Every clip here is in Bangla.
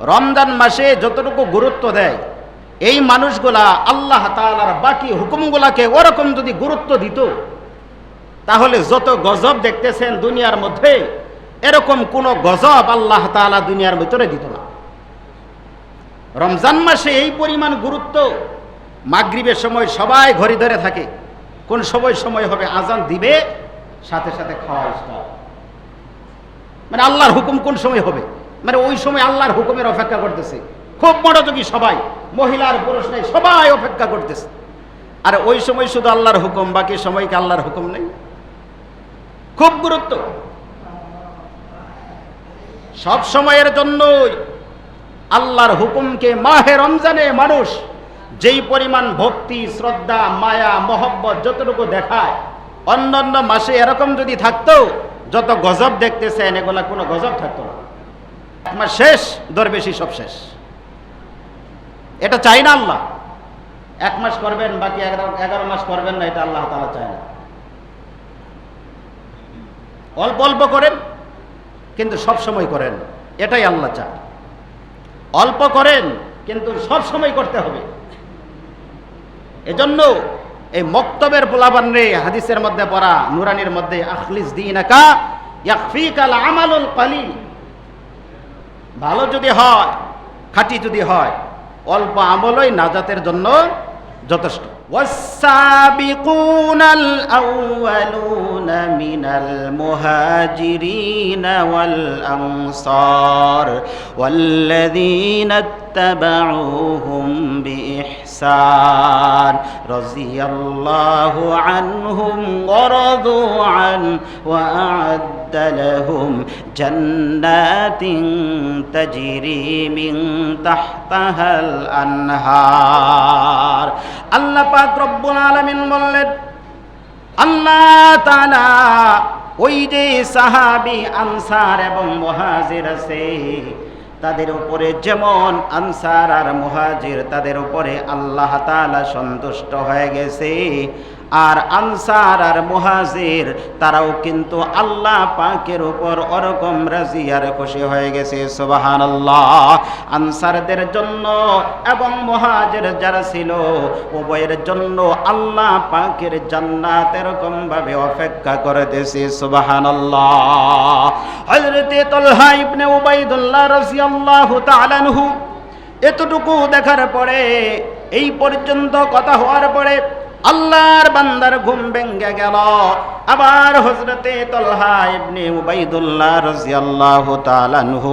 রমজান মাসে যতটুকু গুরুত্ব দেয়, এই মানুষগুলা আল্লাহ তাআলার বাকি হুকুমগুলাকে ওরকম যদি গুরুত্ব দিত, তাহলে যত গজব দেখতেছেন দুনিয়ার মধ্যে, এরকম কোন গজব আল্লাহ তাআলা দুনিয়ার ভিতরে দিত না। রমজান মাসে এই পরিমাণ গুরুত্ব, মাগরিবের সময় সবাই ঘড়ি ধরে থাকে, কোন সময় হবে, আজান দিবে সাথে সাথে খাওয়া স্টার্ট। মানে আল্লাহর হুকুম কোন সময় হবে, মানে ওই সময় আল্লাহর হুকুমের অপেক্ষা করতেছে। খুব মনোযোগী সবাই, মহিলার পুরুষ নেই, সবাই অপেক্ষা করতেছে। আর ওই সময় শুধু আল্লাহর হুকুম, বাকি সময়কে আল্লাহর হুকুম নেই। খুব গুরুত্ব। সব সময়ের জন্যই আল্লাহর হুকুমকে মাহে রমজানে মানুষ যেই পরিমাণ ভক্তি, শ্রদ্ধা, মায়া, মহব্বত যতটুকু দেখায়, অন্যান্য মাসে এরকম যদি থাকতো, যত গজব দেখতেছেন এগুলা কোনো গজব থাকতো না। এক মাস শেষ, দরবেশি সব শেষ। এটা চাই না আল্লাহ। এক মাস করবেন, বাকি 11 মাস করবেন না, এটা আল্লাহ তাআলা চায় না। অল্প অল্প করেন, কিন্তু সব সময় করেন, এটাই আল্লাহ চায়। অল্প করেন, কিন্তু সব সময় করতে হবে। এজন্য এই মক্তবের পোলাপান রে, হাদিসের মধ্যে পড়া, নুরানির মধ্যে, আখলিস দীনাকা ইয়াকফিকাল আমালুল কালিল। ভালো যদি হয়, খাঁটি যদি হয়, অল্প আমলই নাজাতের জন্য যথেষ্ট। والسابقون الأولون من المهاجرين والأنصار والذين اتبعوهم بإحسان رضي الله عنهم ورضوا عنه وأعد لهم جنات تجري من تحتها الأنهار। আল্লাহ পাক রব্বুল আলামিন বললেন, আল্লাহ তাআলা ওই যে সাহাবী, আনসার এবং মুহাজির আছে, তাদের উপরে যেমন আনসার আর মুহাজির, তাদের উপরে আল্লাহ তাআলা সন্তুষ্ট হয়ে গেছে। আর আনসার আর মুহাজির তারাও কিন্তু আল্লাহ পাকের উপর ওরকম রাজি আর খুশি হয়ে গেছে। সুবহানাল্লাহ। আনসারদের জন্য এবং মুহাজির যারা ছিল, উভয়ের জন্য আল্লাহ পাকের জান্নাত এরকম ভাবে অপেক্ষা করে দিয়েছে। সুবহানাল্লাহ। হযরতে তালহা ইবনে উবাইদুল্লাহ রাদিয়াল্লাহু তাআলা আনহু এতটুকু দেখার পরে, এই পর্যন্ত কথা হওয়ার পরে আল্লাহর বান্দার ঘুম ভেঙে গেল। আবার হযরতে তালহা ইবনে উবাইদুল্লাহ রাদিয়াল্লাহু তাআলা আনহু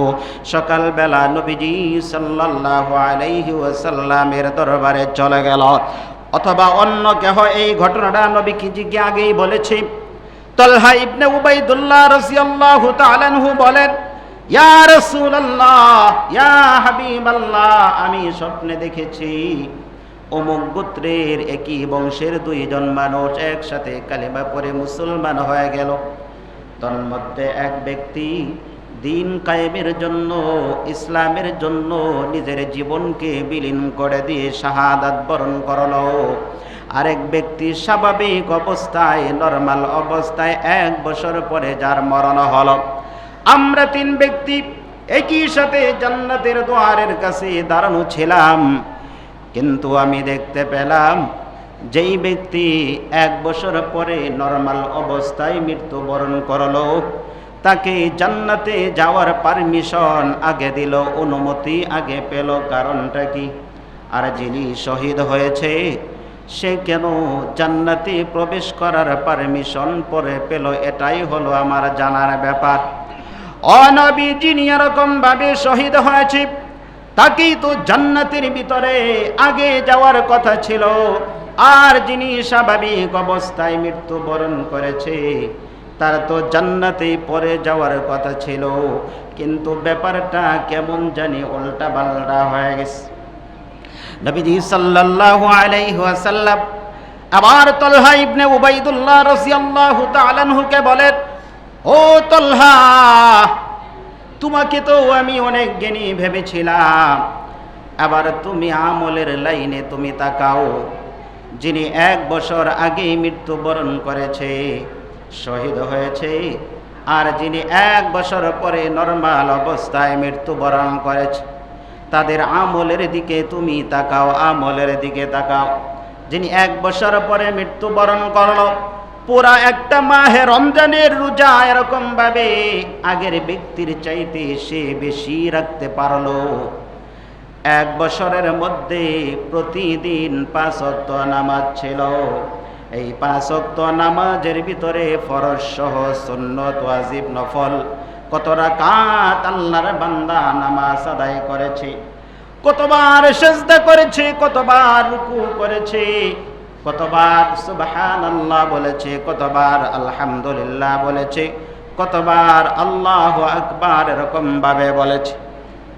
সকালবেলা নবীজি সাল্লাল্লাহু আলাইহি ওয়াসাল্লামের দরবারে চলে গেল। অথবা অন্য কেহ এই ঘটনাটা নবীজি আগেই বলেছে। তালহা ইবনে উবাইদুল্লাহ রাদিয়াল্লাহু তাআলা আনহু বলেন, ইয়া রাসূলুল্লাহ, ইয়া হাবিবাল্লাহ, আমি স্বপ্নে দেখেছি অমুক গোত্রের একই বংশের 2 জন মানুষ একসাথে কালেমা পড়ে মুসলমান হয়ে গেল। তন্মধ্যে এক ব্যক্তি দিন কায়েমের জন্য, ইসলামের জন্য নিজের জীবনকে বিলীন করে দিয়ে শাহাদাত বরণ করলো। আরেক ব্যক্তি স্বাভাবিক অবস্থায়, নরমাল অবস্থায় 1 বছর পরে যার মরণ হলো। আমরা 3 ব্যক্তি একই সাথে জান্নাতের দুয়ারের কাছে দাঁড়ানো ছিলাম, কিন্তু আমি দেখতে পেলাম যেই ব্যক্তি 1 বছর পরে নরমাল অবস্থায় মৃত্যুবরণ করলো, তাকে জান্নাতে যাওয়ার পারমিশন আগে দিল, অনুমতি আগে পেল। কারণটা কি? আর যিনি শহীদ হয়েছে সে কেন জান্নাতে প্রবেশ করার পারমিশন পরে পেল? এটাই হলো আমার জানার ব্যাপার। নবী যিনি এরকম ভাবে শহীদ হয়েছে, তাকেই তো জান্নাতের ভিতরে আগে যাওয়ার কথা ছিল। আর যিনি স্বাভাবিক অবস্থায় মৃত্যুবরণ করেছে, তার তো জান্নাতেই পরে যাওয়ার কথা ছিল। কিন্তু ব্যাপারটা কেমন জানি উল্টা পাল্টা হয়ে গেছে। নবীজি সাল্লাল্লাহু আলাইহি ওয়াসাল্লাম আবার তালহা ইবনে উবাইদুল্লাহ রাদিয়াল্লাহু তাআলা আনহুকে বলেন, ও তালহা, তোমাকে তো আমি অনেক জ্ঞানী ভেবেছিলাম, আবার তুমি আমলের লাইনে তুমি তাকাও। যিনি 1 বছর আগে মৃত্যুবরণ করেছে, শহীদ হয়েছে, আর যিনি 1 বছর পরে নরমাল অবস্থায় মৃত্যুবরণ করেছে, তাদের আমলের দিকে তুমি তাকাও, আমলের দিকে তাকাও। যিনি 1 বছর পরে মৃত্যুবরণ করলো, পুরা একটা মাহে রমজানের রোজা এরকম ভাবে আগের ব্যক্তির চাইতে সে বেশি রাখতে পারলো। 1 বছরের মধ্যে প্রতিদিন 5 ওয়াক্ত নামাজ ছিল। এই 5 ওয়াক্ত নামাজের ভিতরে ফরজ সহ সুন্নত, ওয়াজিব, নফল কত রাকাত আল্লাহর বান্দা নামাজ আদায় করেছে, কতবার সিজদা করেছে, কতবার রুকু করেছে, কতবার সুবহানাল্লাহ বলেছে, কতবার আলহামদুলিল্লাহ বলেছে, কতবার আল্লাহু আকবার এরকম ভাবে বলেছে,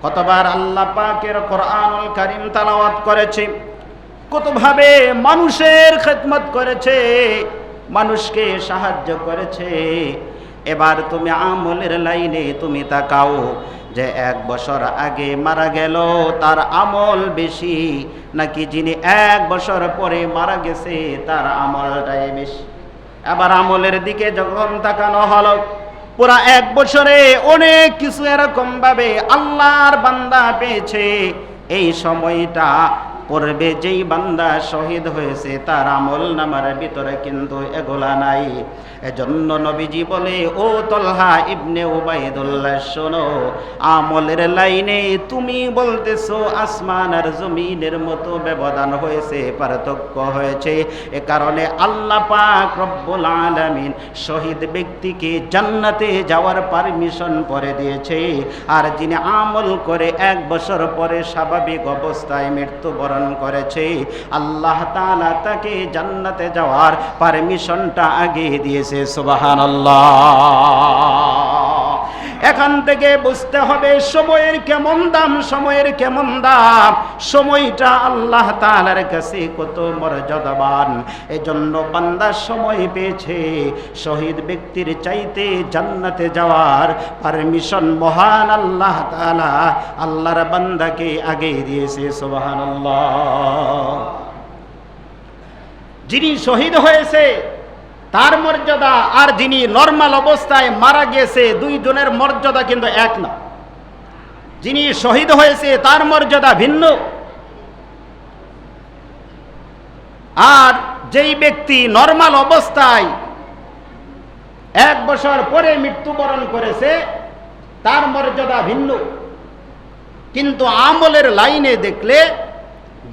কতবার আল্লাহ পাকের কোরআনুল কারীম তেলাওয়াত করেছে, কতভাবে মানুষের খেদমত করেছে, মানুষকে সাহায্য করেছে। এবার তুমি আমলের লাইনে তুমি তাকাও যে 1 বছর আগে মারা গেল তার আমল বেশি, নাকি যিনি 1 বছর পরে মারা গেছে তার আমলটাই বেশি। এবার আমলের দিকে যখন তাকানো হলো, পুরা 1 বছরে অনেক কিছু এরকম ভাবে আল্লাহর বান্দা পেয়েছে। এই সময়টা পূর্বে যেই বান্দা শহীদ হয়েছে তার আমল নামার ভিতরে কিন্তু এগুলা নাই। এজন্য নবীজি বলে, ও তলহা ইবনে উবাইদুল্লাহ, শোনো, আমলের লাইনে তুমি বলতেছো আসমান আর জমিনের মতো ব্যবধান হয়েছে, পার্থক্য হয়েছে। এ কারণে আল্লাহ পাক রব্বুল আলামিন শহীদ ব্যক্তিকে জান্নাতে যাওয়ার পারমিশন করে দিয়েছে। আর যিনি আমল করে 1 বছর পরে স্বাভাবিক অবস্থায় মৃত্যুবরণ করেছে, আল্লাহ তাআলা তাকে জান্নাতে যাওয়ার পারমিশনটা আগে দিয়েছে। সুবহানাল্লাহ। এখান থেকে বুঝতে হবে সময়ের কেমন দাম, সময়ের কেমন দাম, সময়টা আল্লাহ তাআলার কাছে কত মর্যাদাবান। এজন্য বান্দা সময় পেয়েছে, শহীদ ব্যক্তির চাইতে জান্নাতে যাওয়ার পারমিশন মহান আল্লাহ তাআলা আল্লাহর বান্দাকে আগে দিয়েছে। সুবহানাল্লাহ। যিনি শহীদ হয়েছে তার মর্যাদা আর যিনি নরমাল অবস্থায় মারা গেছে, 2 জনের মর্যাদা কিন্তু এক না। যিনি শহীদ হয়েছে তার মর্যাদা ভিন্ন, আর যেই ব্যক্তি নরমাল অবস্থায় 1 বছর পরে মৃত্যুবরণ করেছে তার মর্যাদা ভিন্ন। কিন্তু আমলের লাইনে দেখলে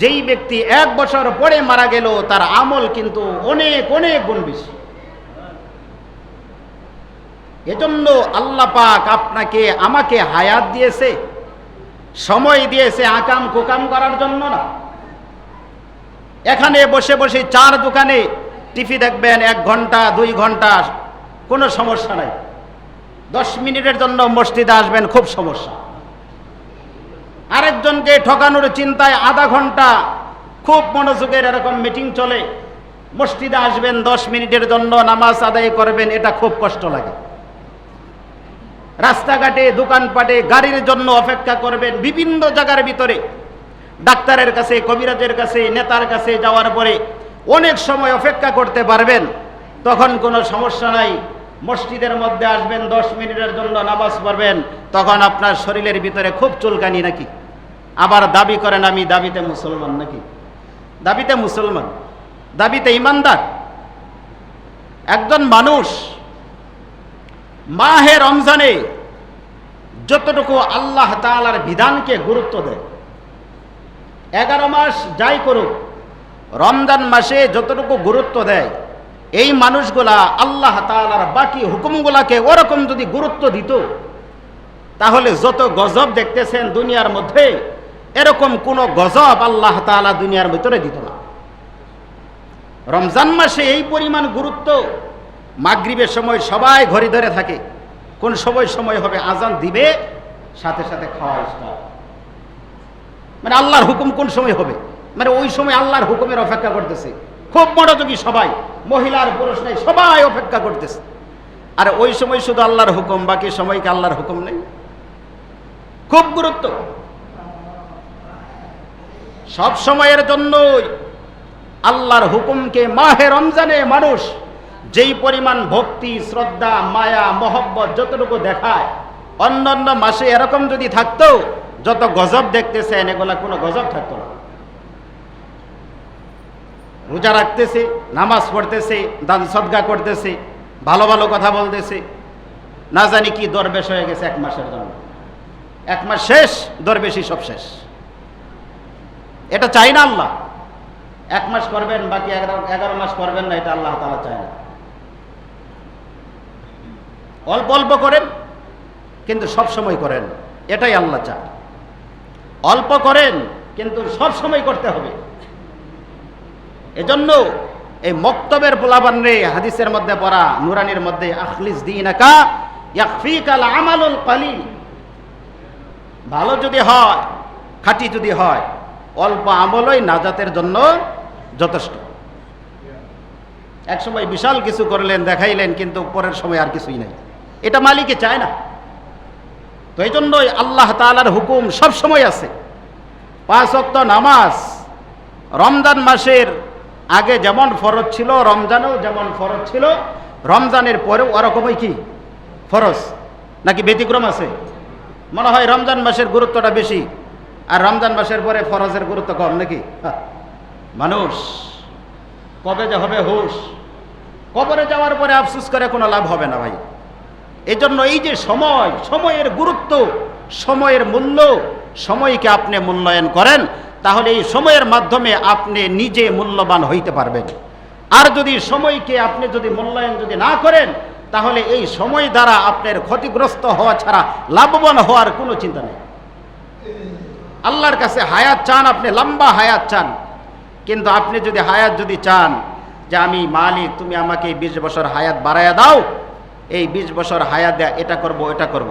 যেই ব্যক্তি 1 বছর পরে মারা গেল তার আমল কিন্তু অনেক অনেক গুণ বেশি। এজন্য আল্লাহ পাক আপনাকে আমাকে হায়াত দিয়েছে, সময় দিয়েছে আকাম কুকাম করার জন্য না। এখানে বসে বসে 4 দোকানে টিভি দেখবেন 1 ঘন্টা 2 ঘন্টা, কোনো সমস্যা নাই। 10 মিনিটের জন্য মসজিদে আসবেন, খুব সমস্যা। আরেকজনকে ঠকানোর চিন্তায় আধা ঘন্টা খুব মনোযোগের এরকম মিটিং চলে, মসজিদে আসবেন 10 মিনিটের জন্য নামাজ আদায় করবেন, এটা খুব কষ্ট লাগে। রাস্তাঘাটে, দোকানপাটে গাড়ির জন্য অপেক্ষা করবেন, বিভিন্ন জায়গার ভিতরে ডাক্তারের কাছে, কবিরাজের কাছে, নেতার কাছে যাওয়ার পরে অনেক সময় অপেক্ষা করতে পারবেন, তখন কোনো সমস্যা নাই। মসজিদের মধ্যে আসবেন, 10 মিনিটের জন্য নামাজ পড়বেন, তখন আপনার শরীরের ভিতরে খুব চুলকানি নাকি, আবার দাবি করেন আমি দাবিতে মুসলমান নাকি, দাবিতে মুসলমান, দাবিতে ইমানদার। একজন মানুষ মাহে রমজানে যতটুকু আল্লাহ তাআলার বিধানকে গুরুত্ব দেয়, 11 মাস যাই করুক, রমজান মাসে যতটুকু গুরুত্ব দেয়, এই মানুষগুলা আল্লাহ তাআলার বাকি হুকুমগুলাকে ওরকম যদি গুরুত্ব দিত, তাহলে যত গজব দেখতেছেন দুনিয়ার মধ্যে, এরকম কোন গজব আল্লাহ তাআলা দুনিয়ার ভিতরে দিত না। রমজান মাসে এই পরিমাণ গুরুত্ব, মাগরিবের সময় সবাই ঘড়ি ধরে থাকে, কোন সময় হবে, আজান দিবে সাথে সাথে খাওয়া স্টার্ট, মানে আল্লাহর হুকুম কোন সময় হবে, মানে ওই সময় আল্লাহর হুকুমের অপেক্ষা করতেছে, খুব মনোযোগী সবাই, মহিলার পুরুষ নেই, সবাই অপেক্ষা করতেছে। আর ওই সময় শুধু আল্লাহর হুকুম, বাকি সময়কে আল্লাহর হুকুম নেই, খুব গুরুত্ব। সব সময়ের জন্যই আল্লাহর হুকুমকে মাহে রমজানে মানুষ যেই পরিমাণ ভক্তি, শ্রদ্ধা, মায়া, মহব্বত যতটুকু দেখায়, অন্যান্য মাসে এরকম যদি থাকতো যত গজব দেখতেছেন এগুলা কোনো গজব থাকতো না। রোজা রাখতেছে, নামাজ পড়তেছে, দান সদকা করতেছে, ভালো ভালো কথা বলতেছে, না জানি কি দরবেশ হয়ে গেছে 1 মাসের জন্য। 1 মাস শেষ, দরবেশই সব শেষ। এটা চাই না আল্লাহ। 1 মাস করবেন, বাকি 11 মাস করবেন না, এটা আল্লাহ তাআলা চায় না। অল্প অল্প করেন, কিন্তু সব সময় করেন, এটাই আল্লাহ চায়। অল্প করেন, কিন্তু সব সময় করতে হবে। এজন্য এই মক্তবের পোলাপান রে, হাদিসের মধ্যে পড়া, নুরানির মধ্যে, আখলিস দীনাকা ইয়াকফিকাল আমালুল কালিল। ভালো যদি হয়, খাঁটি যদি হয়, অল্প আমলই নাজাতের জন্য যথেষ্ট। এক সময় বিশাল কিছু করলেন, দেখাইলেন, কিন্তু পরের সময় আর কিছুই নাই। এটা মালিকে চায় না। তো এই জন্যই আল্লাহ তাআলার হুকুম সব সময় আছে। 5 ওয়াক্ত নামাজ রমজান মাসের আগে যেমন ফরজ ছিল, রমজানেও যেমন ফরজ ছিল, রমজানের পরেও ওরকমই কি ফরজ, নাকি ব্যতিক্রম আছে? মনে হয় রমজান মাসের গুরুত্বটা বেশি, আর রমজান মাসের পরে ফরজের গুরুত্ব কম, নাকি? মানুষ কবে যে হবে হুশ, কবরে যাওয়ার পরে আফসোস করে কোনো লাভ হবে না ভাই। এই জন্য এই যে সময়, সময়ের গুরুত্ব, সময়ের মূল্য, সময়কে আপনি মূল্যায়ন করেন, তাহলে এই সময়ের মাধ্যমে আপনি নিজে মূল্যবান হইতে পারবেন। আর যদি সময়কে আপনি যদি মূল্যায়ন যদি না করেন, তাহলে এই সময় দ্বারা আপনার ক্ষতিগ্রস্ত হওয়া ছাড়া লাভবান হওয়ার কোনো চিন্তা নেই। আল্লাহর কাছে হায়াত চান, আপনি লম্বা হায়াত চান, কিন্তু আপনি যদি হায়াত যদি চান যে আমি মালিক, তুমি আমাকে 20 বছর হায়াত বাড়াইয়া দাও, এই 20 বছর হায়াত দেয়া, এটা করব এটা করব,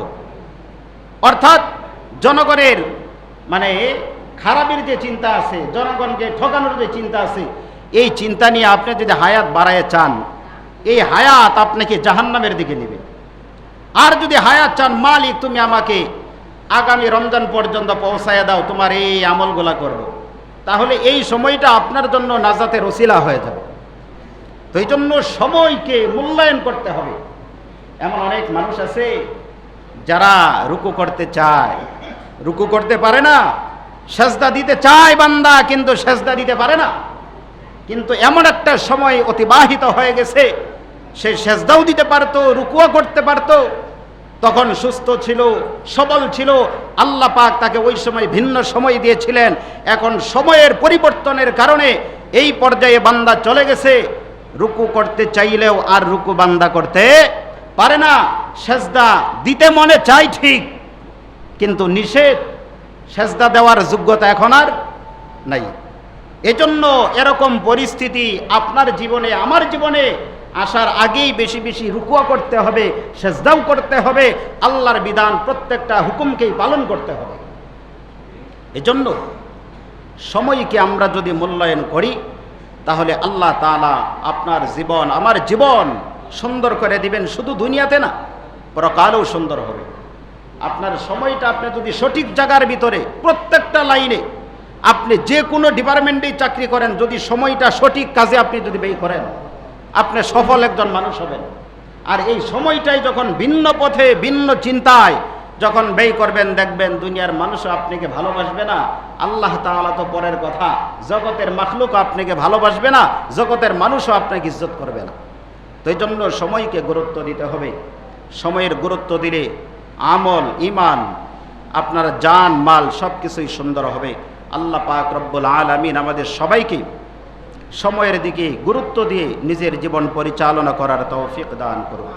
অর্থাৎ জনগণের মানে খারাপের যে চিন্তা আছে, জনগণকে ঠকানোর যে চিন্তা আছে, এই চিন্তা নিয়ে আপনি যদি হায়াত বাড়াইয়া চান, এই হায়াত আপনাকে জাহান্নামের দিকে নেবে। আর যদি হায়াত চান মালিক তুমি আমাকে আগামী রমজান পর্যন্ত পৌঁছাইয়া দাও, তোমার এই আমলগুলা করব, তাহলে এই সময়টা আপনার জন্য নাজাতের ওসিলা হয়ে যাবে। তো এই জন্য সময়কে মূল্যায়ন করতে হবে। এমন অনেক মানুষ আছে যারা রুকু করতে চায়, রুকু করতে পারে না, সেজদা দিতে চায় বান্দা, কিন্তু সেজদা দিতে পারে না। কিন্তু এমন একটা সময় অতিবাহিত হয়ে গেছে, সে সেজদাও দিতে পারতো, রুকুও করতে পারতো, তখন সুস্থ ছিল, সবল ছিল, আল্লাহ পাক তাকে ওই সময় ভিন্ন সময় দিয়েছিলেন। এখন সময়ের পরিবর্তনের কারণে এই পর্যায়ে বান্দা চলে গেছে, রুকু করতে চাইলেও আর রুকু বান্দা করতে পারে না। সেজদা দিতে মনে চাই ঠিক, কিন্তু নিষেধ, সেজদা দেওয়ার যোগ্যতা এখন আর নাই। এজন্য এরকম পরিস্থিতি আপনার জীবনে, আমার জীবনে আসার আগেই বেশি বেশি রুকুয়া করতে হবে, সেজদাও করতে হবে, আল্লাহর বিধান প্রত্যেকটা হুকুমকেই পালন করতে হবে। এজন্য সময়কে আমরা যদি মূল্যায়ন করি, তাহলে আল্লাহ তাআলা আপনার জীবন, আমার জীবন সুন্দর করে দিবেন। শুধু দুনিয়াতে না, পরকালেও সুন্দর হবে। আপনার সময়টা আপনি যদি সঠিক জায়গার ভিতরে, প্রত্যেকটা লাইনে, আপনি যে কোনো ডিপার্টমেন্টেই চাকরি করেন, যদি সময়টা সঠিক কাজে আপনি যদি ব্যয় করেন, আপনি সফল একজন মানুষ হবেন। আর এই সময়টাই যখন ভিন্ন পথে, ভিন্ন চিন্তায় যখন ব্যয় করবেন, দেখবেন দুনিয়ার মানুষও আপনাকে ভালোবাসবে না। আল্লাহ তাআলা তো পরের কথা, জগতের মাখলুক আপনাকে ভালোবাসবে না, জগতের মানুষও আপনাকে ইজ্জত করবে না। তো এই জন্য সময়কে গুরুত্ব দিতে হবে। সময়ের গুরুত্ব দিলে আমল, ঈমান, আপনার জান, মাল সব কিছুই সুন্দর হবে। আল্লাহ পাক রব্বুল আলামিন আমাদের সবাইকে সময়ের দিকে গুরুত্ব দিয়ে নিজের জীবন পরিচালনা করার তৌফিক দান করুন।